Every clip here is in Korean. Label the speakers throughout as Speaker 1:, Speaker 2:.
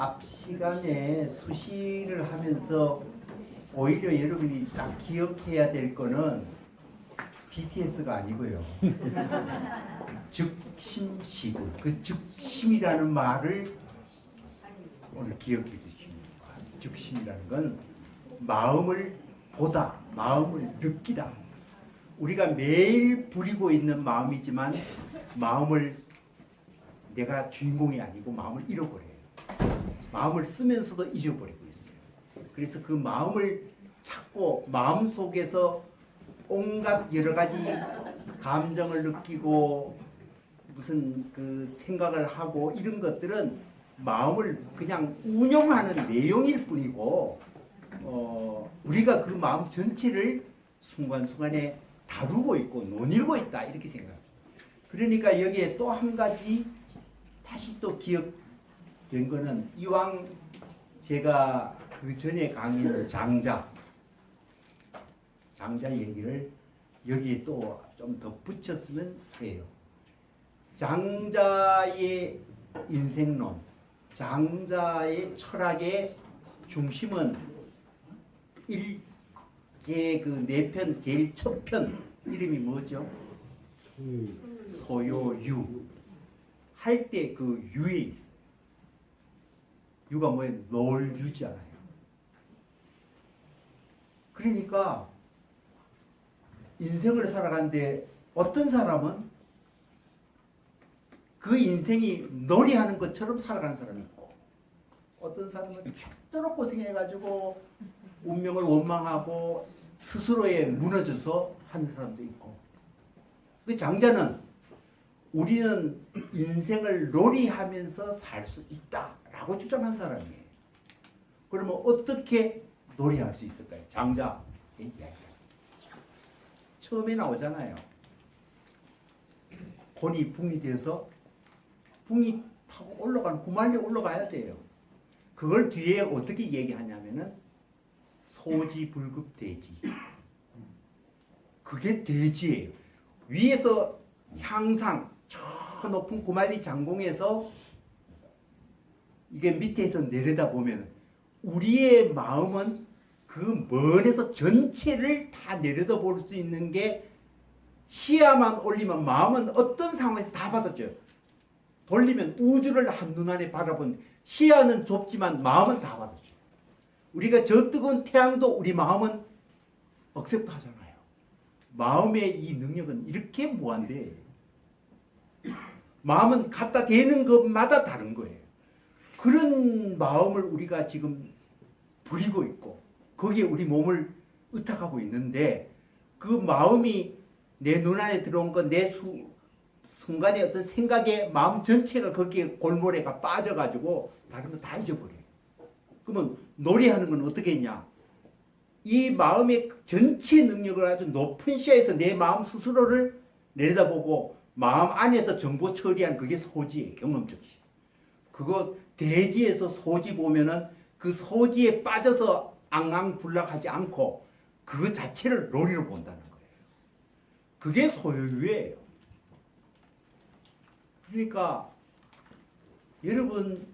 Speaker 1: 앞 시간에 수시를 하면서 오히려 여러분이 딱 기억해야 될 거는 BTS가 아니고요. 즉심시구. 그 즉심이라는 말을 오늘 기억해 주십니다. 즉심이라는 건 마음을 보다, 마음을 느끼다. 우리가 매일 부리고 있는 마음이지만 마음을 내가 주인공이 아니고 마음을 잃어버려요. 마음을 쓰면서도 잊어버리고 있어요. 그래서 그 마음을 찾고 마음 속에서 온갖 여러 가지 감정을 느끼고 무슨 그 생각을 하고 이런 것들은 마음을 그냥 운영하는 내용일 뿐이고 우리가 그 마음 전체를 순간순간에 다루고 있고 논일고 있다 이렇게 생각합니다. 그러니까 여기에 또 한 가지 다시 또 기억된 거는 이왕 제가 그 전에 강의를 장자 얘기를 여기에 또 좀 더 붙였으면 해요. 장자의 인생론, 장자의 철학의 중심은 제 그 네 편 제일 첫 편 이름이 뭐죠? 소요유. 할 때 그 유에 있어요. 유가 뭐예요? 놀 유잖아요. 그러니까 인생을 살아가는데 어떤 사람은 그 인생이 놀이하는 것처럼 살아가는 사람이 있고 어떤 사람은 죽도록 고생해가지고 운명을 원망하고 스스로에 무너져서 하는 사람도 있고 그 장자는 우리는 인생을 놀이하면서 살 수 있다라고 주장한 사람이에요. 그러면 어떻게 놀이할 수 있을까요? 장자 처음에 나오잖아요. 곤이 붕이 되어서 붕이 타고 올라가는 구만리 올라가야 돼요. 그걸 뒤에 어떻게 얘기하냐면은 소지불급대지. 그게 대지예요. 위에서 향상 저 높은 구만리 장공에서 이게 밑에서 내려다보면 우리의 마음은 그 먼에서 전체를 다 내려다볼 수 있는 게 시야만 올리면 마음은 어떤 상황에서 다 받아줘요. 돌리면 우주를 한눈 안에 바라본 시야는 좁지만 마음은 다 받아줘요. 우리가 저 뜨거운 태양도 우리 마음은 억셉트 하잖아요. 마음의 이 능력은 이렇게 무한대예요. 마음은 갖다 대는 것마다 다른 거예요. 그런 마음을 우리가 지금 부리고 있고 거기에 우리 몸을 의탁하고 있는데 그 마음이 내 눈안에 들어온 건 내 순간의 어떤 생각의 마음 전체가 거기에 골모래가 빠져가지고 다른 거 다 잊어버려요. 그러면 놀이하는 건 어떻게 했냐? 이 마음의 전체 능력을 아주 높은 시야에서 내 마음 스스로를 내려다보고 마음 안에서 정보 처리한 그게 소지예요. 경험적 시. 그거 대지에서 소지 보면은 그 소지에 빠져서 앙앙불락하지 않고 그 자체를 놀이로 본다는 거예요. 그게 소유예요. 그러니까 여러분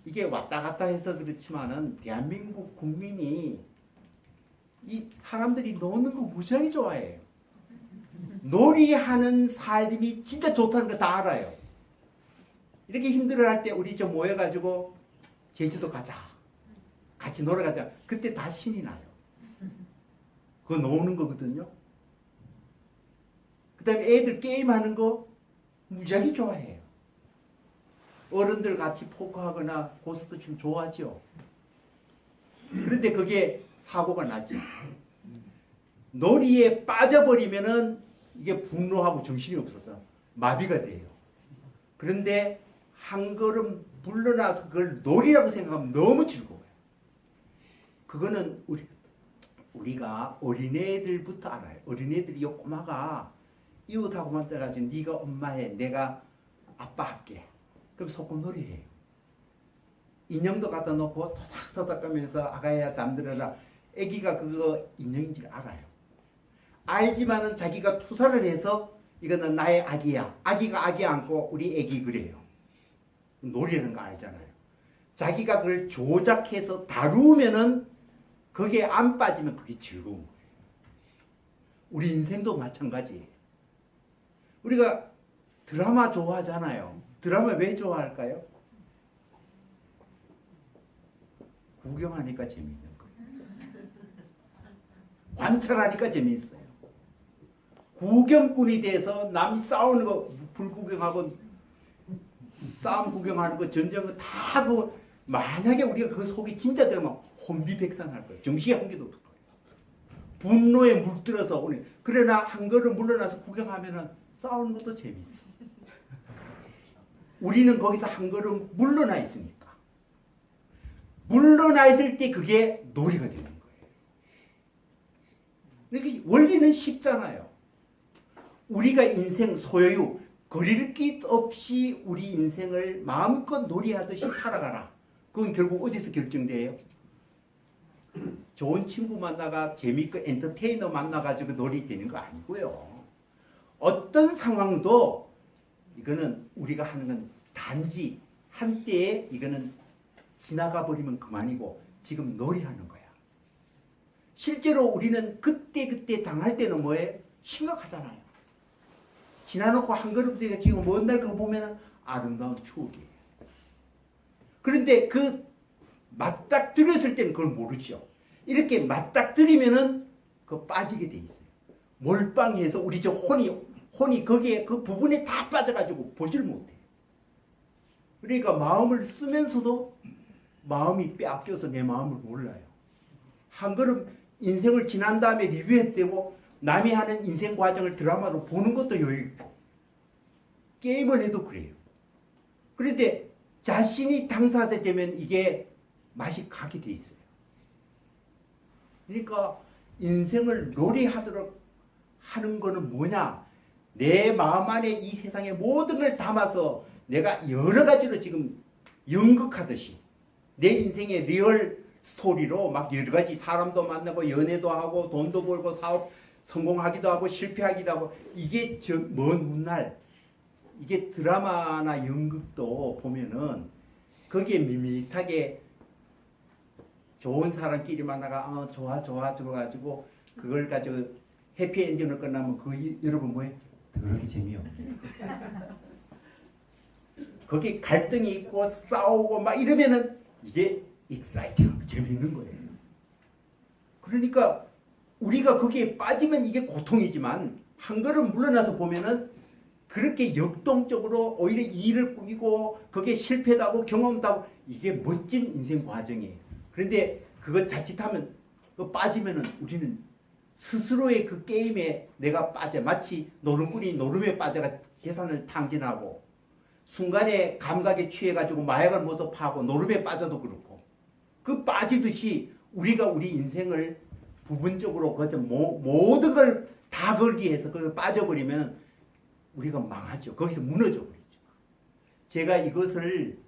Speaker 1: 이게 왔다 갔다 해서 그렇지만은 대한민국 국민이 이 사람들이 노는 거 무지하게 좋아해요. 놀이하는 삶이 진짜 좋다는 거 다 알아요. 이렇게 힘들어할 때 우리 좀 모여가지고 제주도 가자. 같이 놀아가자. 그때 다 신이 나요. 그거 노는 거거든요. 그 다음에 애들 게임하는 거 무지하게 좋아해요. 어른들 같이 포커하거나 고스트 치면 좋아하죠. 그런데 그게 사고가 나죠. 놀이에 빠져버리면은 이게 분노하고 정신이 없어서 마비가 돼요. 그런데 한 걸음 물러나서 그걸 놀이라고 생각하면 너무 즐거워요. 그거는 우리가 어린애들부터 알아요. 어린애들이 요 꼬마가 이웃하고 만나가지고 네가 엄마해, 내가 아빠 할게. 그럼 소꿉놀이 해요. 인형도 갖다 놓고 토닥토닥 하면서 아가야 잠들어라. 애기가 그거 인형인지 알아요. 알지만은 자기가 투사를 해서 이거는 나의 아기야. 아기가 아기 안고 우리 애기 그래요. 놀이라는 거 알잖아요. 자기가 그걸 조작해서 다루면은 거기에 안 빠지면 그게 즐거운 거예요. 우리 인생도 마찬가지예요. 우리가 드라마 좋아하잖아요. 드라마 왜 좋아할까요? 구경하니까 재밌는 거예요. 관찰하니까 재밌어요. 구경꾼이 돼서 남이 싸우는 거 불구경하고 싸움 구경하는 거 전쟁은 다 그 만약에 우리가 그 속이 진짜 되면 혼비백산할 거예요. 정신이 한 개도 없을 거예요. 분노에 물들어서 오니 그러나 한 걸음 물러나서 구경하면은 싸우는 것도 재밌어. 우리는 거기서 한 걸음 물러나 있으니까. 물러나 있을 때 그게 놀이가 되는 거예요. 그러니까 원리는 쉽잖아요. 우리가 인생 소유 거릴 것 없이 우리 인생을 마음껏 놀이하듯이 살아가라. 그건 결국 어디서 결정돼요? 좋은 친구 만나가 재밌고 엔터테이너 만나가지고 놀이 되는 거 아니고요. 어떤 상황도 이거는 우리가 하는 건 단지 한때에 이거는 지나가 버리면 그만이고 지금 놀이하는 거야. 실제로 우리는 그때 당할 때는 뭐예요? 심각하잖아요. 지나놓고 한 걸음 뒤에 지금 먼 날 그거 보면 아름다운 추억이에요. 그런데 그 맞닥뜨렸을 때는 그걸 모르죠. 이렇게 맞닥뜨리면은 그 빠지게 돼 있어요. 몰빵해서 우리 저 혼이 거기에 그 부분에 다 빠져가지고 보질 못해. 그러니까 마음을 쓰면서도 마음이 빼앗겨서 내 마음을 몰라요. 한 걸음 인생을 지난 다음에 리뷰했대고 남이 하는 인생 과정을 드라마로 보는 것도 여유 있고 게임을 해도 그래요. 그런데 자신이 당사자 되면 이게 맛이 가게 돼 있어요. 그러니까 인생을 놀이하도록 하는 거는 뭐냐? 내 마음 안에 이 세상의 모든 걸 담아서 내가 여러 가지로 지금 연극하듯이 내 인생의 리얼 스토리로 막 여러 가지 사람도 만나고 연애도 하고 돈도 벌고 사업 성공하기도 하고 실패하기도 하고 이게 먼 훗날 이게 드라마나 연극도 보면은 거기에 밋밋하게 좋은 사람끼리 만나가 좋아 들어가지고 그걸 가지고 해피엔딩으로 끝나면 그 여러분 뭐예요? 그렇게 재미없어요. 거기 갈등이 있고 싸우고 막 이러면은 이게 익사이팅하고 재밌는 거예요. 그러니까 우리가 거기에 빠지면 이게 고통이지만 한 걸음 물러나서 보면은 그렇게 역동적으로 오히려 일을 꾸미고 거기에 실패도 하고 경험도 하고 이게 멋진 인생 과정이에요. 그런데 그거 자칫하면 빠지면은 우리는 스스로의 그 게임에 내가 빠져 마치 노름꾼이 노름에 빠져가 재산을 탕진하고 순간에 감각에 취해가지고 마약을 모두 파고 노름에 빠져도 그렇고 그 빠지듯이 우리가 우리 인생을 부분적으로 그저 모든 걸 다 걸기 위해서 그걸 빠져버리면 우리가 망하죠. 거기서 무너져 버리죠. 제가 이것을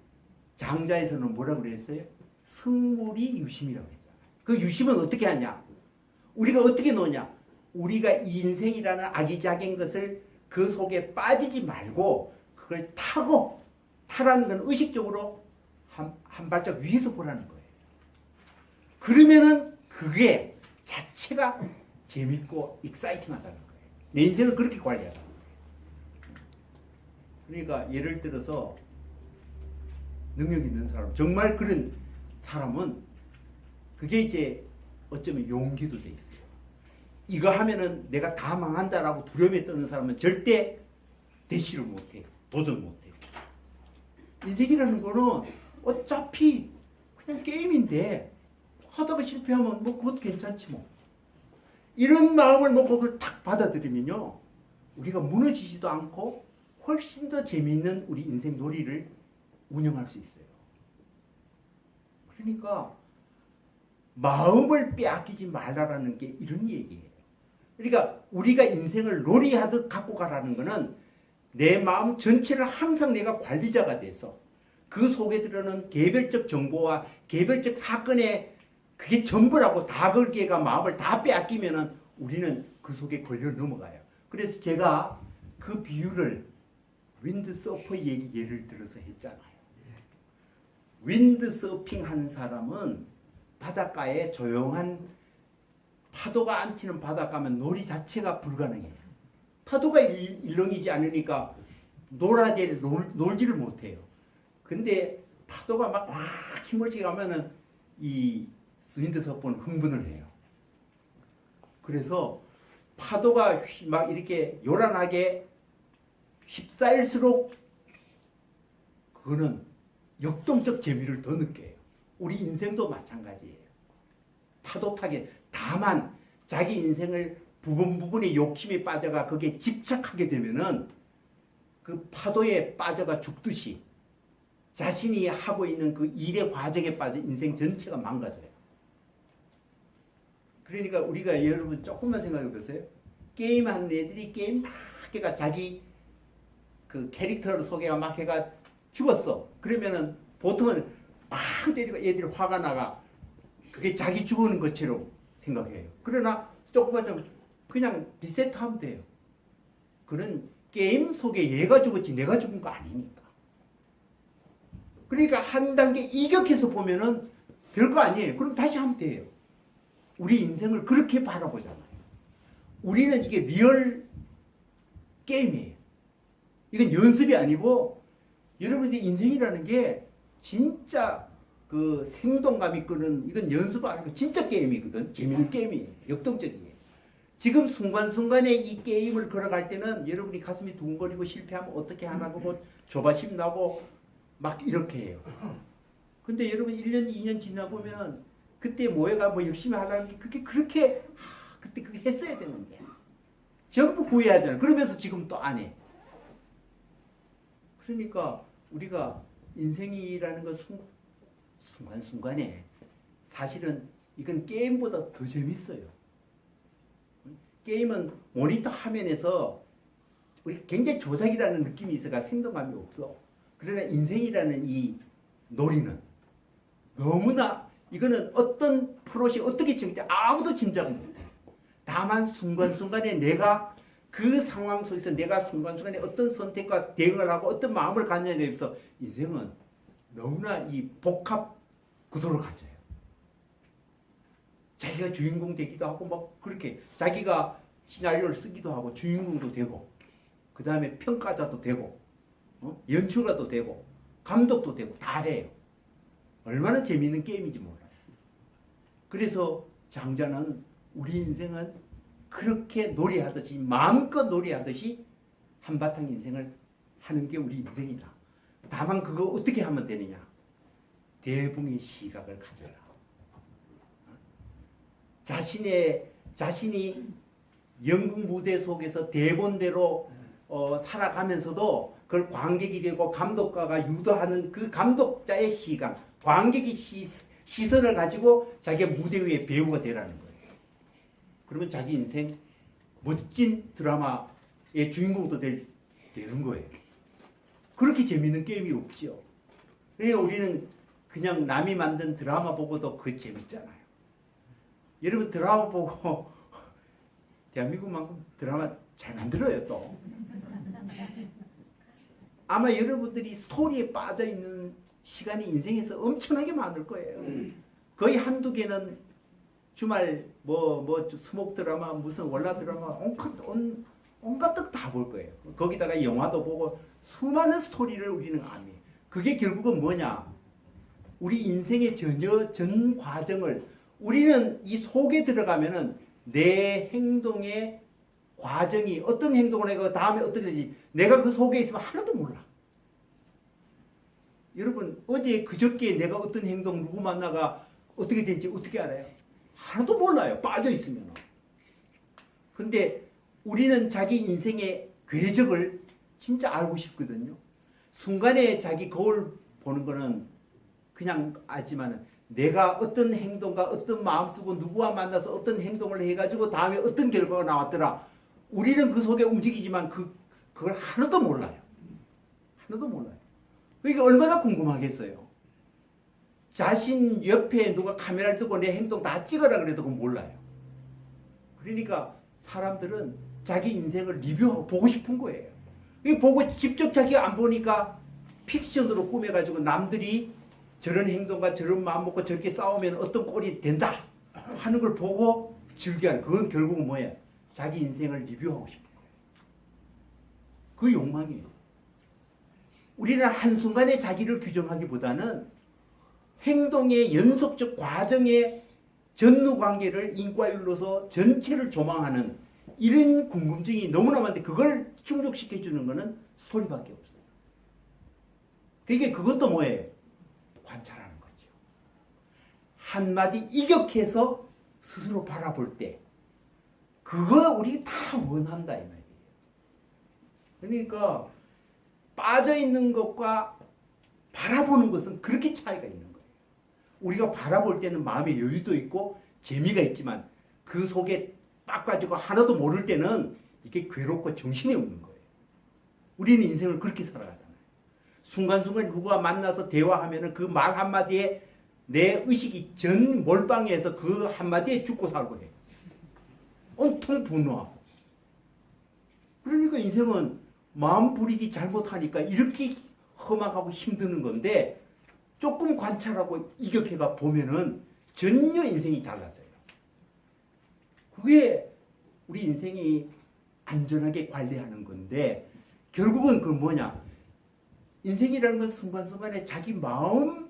Speaker 1: 장자에서는 뭐라고 그랬어요? 승물이 유심이라고 했잖아요. 그 유심은 어떻게 하냐? 우리가 어떻게 노냐? 우리가 이 인생이라는 아기자기한 것을 그 속에 빠지지 말고 그걸 타라는 건 의식적으로 한 발짝 위에서 보라는 거예요. 그러면은 그게 자체가 재밌고 익사이팅하다는 거예요. 내 인생을 그렇게 관리하라는 거예요. 그러니까 예를 들어서 능력 있는 사람, 정말 그런 사람은 그게 이제 어쩌면 용기도 돼 있어요. 이거 하면은 내가 다 망한다라고 두려움에 떠는 사람은 절대 대시를 못해요. 도전 못해요. 인생이라는 거는 어차피 그냥 게임인데 하다가 실패하면 뭐 그것도 괜찮지 뭐. 이런 마음을 먹고 그걸 탁 받아들이면요. 우리가 무너지지도 않고 훨씬 더 재미있는 우리 인생 놀이를 운영할 수 있어요. 그러니까 마음을 빼앗기지 말라라는 게 이런 얘기예요. 그러니까 우리가 인생을 놀이하듯 갖고 가라는 거는 내 마음 전체를 항상 내가 관리자가 돼서 그 속에 들어는 개별적 정보와 개별적 사건에 그게 전부라고 다 걸기가 마음을 다 빼앗기면은 우리는 그 속에 걸려 넘어가요. 그래서 제가 그 비유를 윈드 서퍼 예를 들어서 했잖아요. 윈드 서핑 하는 사람은 바닷가에 조용한 파도가 안 치는 바닷가면 놀이 자체가 불가능해요. 파도가 일렁이지 않으니까 놀지를 못해요. 근데 파도가 막 힘을 쥐게 가면은 이 윈드 서퍼는 흥분을 해요. 그래서 파도가 막 이렇게 요란하게 휩싸일수록 그거는 역동적 재미를 더 느껴요. 우리 인생도 마찬가지예요. 파도 타기. 다만 자기 인생을 부분에 욕심에 빠져가 거기에 집착하게 되면은 그 파도에 빠져가 죽듯이 자신이 하고 있는 그 일의 과정에 빠져 인생 전체가 망가져요. 그러니까 우리가 여러분 조금만 생각해 보세요. 게임하는 애들이 게임 막 해가 자기 그 캐릭터를 소개가 막 해가 죽었어. 그러면은 보통은 팍 때리고 애들이 화가 나가 그게 자기 죽는 것처럼 생각해요. 그러나 조금만 좀 그냥 리셋하면 돼요. 그런 게임 속에 얘가 죽었지 내가 죽은 거 아니니까. 그러니까 한 단계 이격해서 보면은 별거 아니에요. 그럼 다시 하면 돼요. 우리 인생을 그렇게 바라보잖아요. 우리는 이게 리얼 게임이에요. 이건 연습이 아니고 여러분의 인생이라는 게 진짜 그 생동감이 끄는 이건 연습 아니고 진짜 게임이거든. 재밌는 게임이에요. 역동적이에요. 지금 순간순간에 이 게임을 걸어갈 때는 여러분이 가슴이 두근거리고 실패하면 어떻게 하나 보고 조바심 나고 막 이렇게 해요. 근데 여러분 1년, 2년 지나보면 그때 뭐해가 뭐 열심히 하려는 게 그게 그렇게 그때 그게 했어야 되는데 전부 후회하잖아요. 그러면서 지금 또 안 해. 그러니까 우리가 인생이라는 건 순간순간에 사실은 이건 게임보다 더 재밌어요. 게임은 모니터 화면에서 우리 굉장히 조작이라는 느낌이 있어가 생동감이 없어. 그러나 인생이라는 이 놀이는 너무나 이거는 어떤 프로시 어떻게 진행돼 아무도 짐작을 못해. 다만 순간순간에 내가 그 상황 속에서 내가 순간순간에 어떤 선택과 대응을 하고 어떤 마음을 갖느냐에 대해서 인생은 너무나 이 복합 구도를 가져요. 자기가 주인공 되기도 하고 막 그렇게 자기가 시나리오를 쓰기도 하고 주인공도 되고 그 다음에 평가자도 되고 연출가도 되고 감독도 되고 다 해요. 얼마나 재미있는 게임인지 몰라요. 그래서 장자는 우리 인생은 그렇게 놀이하듯이 마음껏 놀이하듯이 한바탕 인생을 하는 게 우리 인생이다. 다만 그거 어떻게 하면 되느냐. 대붕의 시각을 가져라. 자신이 연극 무대 속에서 대본대로 살아가면서도 그걸 관객이 되고 감독가가 유도하는 그 감독자의 시각, 관객의 시선을 가지고 자기가 무대 위에 배우가 되라는 거예요. 그러면 자기 인생 멋진 드라마의 주인공도 되는 거예요. 그렇게 재밌는 게임이 없죠. 그러니까 우리는 그냥 남이 만든 드라마 보고도 그 재밌잖아요. 여러분 드라마 보고 대한민국만큼 드라마 잘 만들어요 또. 아마 여러분들이 스토리에 빠져있는 시간이 인생에서 엄청나게 많을 거예요. 거의 한두 개는 주말 뭐 수목 드라마 무슨 월화 드라마 온갖 뜻 다 볼 거예요. 거기다가 영화도 보고 수많은 스토리를 우리는 압니다. 그게 결국은 뭐냐? 우리 인생의 전 과정을 우리는 이 속에 들어가면은 내 행동의 과정이 어떤 행동을 해가 다음에 어떻게 되지 내가 그 속에 있으면 하나도 몰라. 여러분 어제 그저께 내가 어떤 행동 누구 만나가 어떻게 된지 어떻게 알아요? 하나도 몰라요. 빠져 있으면. 근데 우리는 자기 인생의 궤적을 진짜 알고 싶거든요. 순간에 자기 거울 보는 거는 그냥 알지만 내가 어떤 행동과 어떤 마음 쓰고 누구와 만나서 어떤 행동을 해가지고 다음에 어떤 결과가 나왔더라. 우리는 그 속에 움직이지만 그걸 하나도 몰라요. 하나도 몰라요. 그러니까 얼마나 궁금하겠어요. 자신 옆에 누가 카메라를 두고 내 행동 다 찍어라 그래도 그건 몰라요. 그러니까 사람들은 자기 인생을 리뷰하고 보고 싶은 거예요. 보고 직접 자기가 안 보니까 픽션으로 꾸며가지고 남들이 저런 행동과 저런 마음 먹고 저렇게 싸우면 어떤 꼴이 된다 하는 걸 보고 즐겨하는, 그건 결국은 뭐야? 자기 인생을 리뷰하고 싶어요. 그 욕망이에요. 우리는 한순간에 자기를 규정하기보다는 행동의 연속적 과정의 전후관계를 인과율로서 전체를 조망하는 이런 궁금증이 너무나 많은데, 그걸 충족시켜주는 것은 스토리밖에 없어요. 그러니까 그것도 뭐예요? 관찰하는 거죠. 한마디 이격해서 스스로 바라볼 때 그거 우리 다 원한다 이 말이에요. 그러니까 빠져있는 것과 바라보는 것은 그렇게 차이가 있는 거예요. 우리가 바라볼 때는 마음의 여유도 있고 재미가 있지만 그 속에 빠가지고 하나도 모를 때는 이게 괴롭고 정신이 없는 거예요. 우리는 인생을 그렇게 살아가잖아요. 순간순간 누가 만나서 대화하면 그 말 한마디에 내 의식이 전 몰빵해서 그 한마디에 죽고 살고 해요. 온통 분노하고. 그러니까 인생은 마음 부리기 잘못하니까 이렇게 험악하고 힘드는 건데, 조금 관찰하고 이격해가 보면은 전혀 인생이 달라져요. 그게 우리 인생이 안전하게 관리하는 건데, 결국은 그 뭐냐? 인생이라는 건 순간순간에 자기 마음을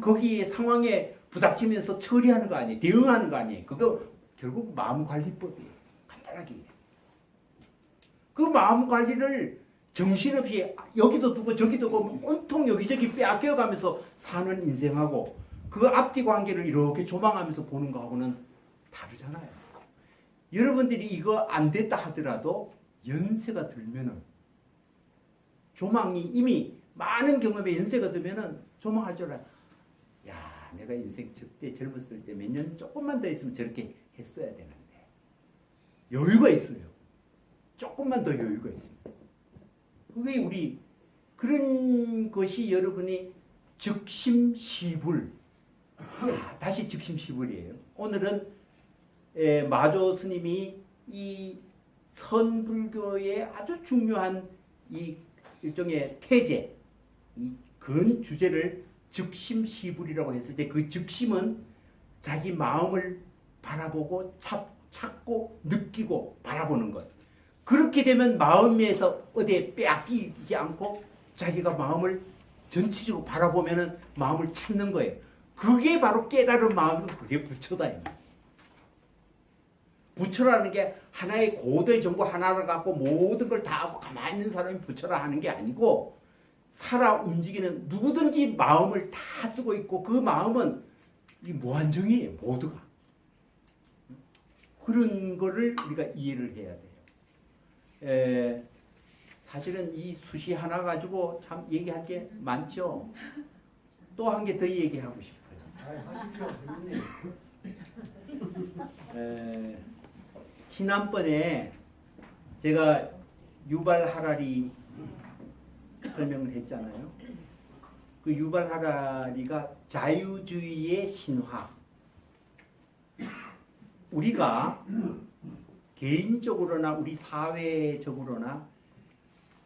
Speaker 1: 거기에 상황에 부닥치면서 처리하는 거 아니에요. 대응하는 거 아니에요. 그거 결국 마음 관리법이에요. 간단하게. 그 마음 관리를 정신없이 여기도 두고 저기도 두고 온통 여기저기 빼앗겨가면서 사는 인생하고 그 앞뒤 관계를 이렇게 조망하면서 보는 거하고는 다르잖아요. 여러분들이 이거 안 됐다 하더라도 연세가 들면은, 조망이 이미 많은 경험에 연세가 들면은 조망할 줄 알아요. 야, 내가 인생 저때 젊었을 때 몇 년 조금만 더 있으면 저렇게 했어야 되는데. 여유가 있어요. 조금만 더 여유가 있어요. 그게 우리 그런 것이 여러분이 즉심시불. 다시 즉심시불이에요. 오늘은 마조 스님이 이 선불교의 아주 중요한 이 일종의 태제, 이 근 주제를 즉심시불이라고 했을 때, 그 즉심은 자기 마음을 바라보고 찾고 느끼고 바라보는 것. 그렇게 되면 마음에서 어디에 빼앗기지 않고 자기가 마음을 전체적으로 바라보면은 마음을 찾는 거예요. 그게 바로 깨달은 마음이고 그게 부처다. 부처라는 게 하나의 고도의 정보 하나를 갖고 모든 걸 다 하고 가만히 있는 사람이 부처라 하는 게 아니고, 살아 움직이는 누구든지 마음을 다 쓰고 있고 그 마음은 이 무한정이에요. 모두가. 그런 거를 우리가 이해를 해야 돼요. 사실은 이 수시 하나 가지고 참 얘기할 게 많죠. 또 한 개 더 얘기하고 싶어요.
Speaker 2: 하십시오.
Speaker 1: 지난번에 제가 유발 하라리 설명을 했잖아요. 그 유발 하라리가 자유주의의 신화. 우리가 개인적으로나 우리 사회적으로나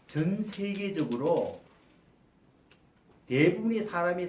Speaker 1: 전 세계적으로 대부분의 사람이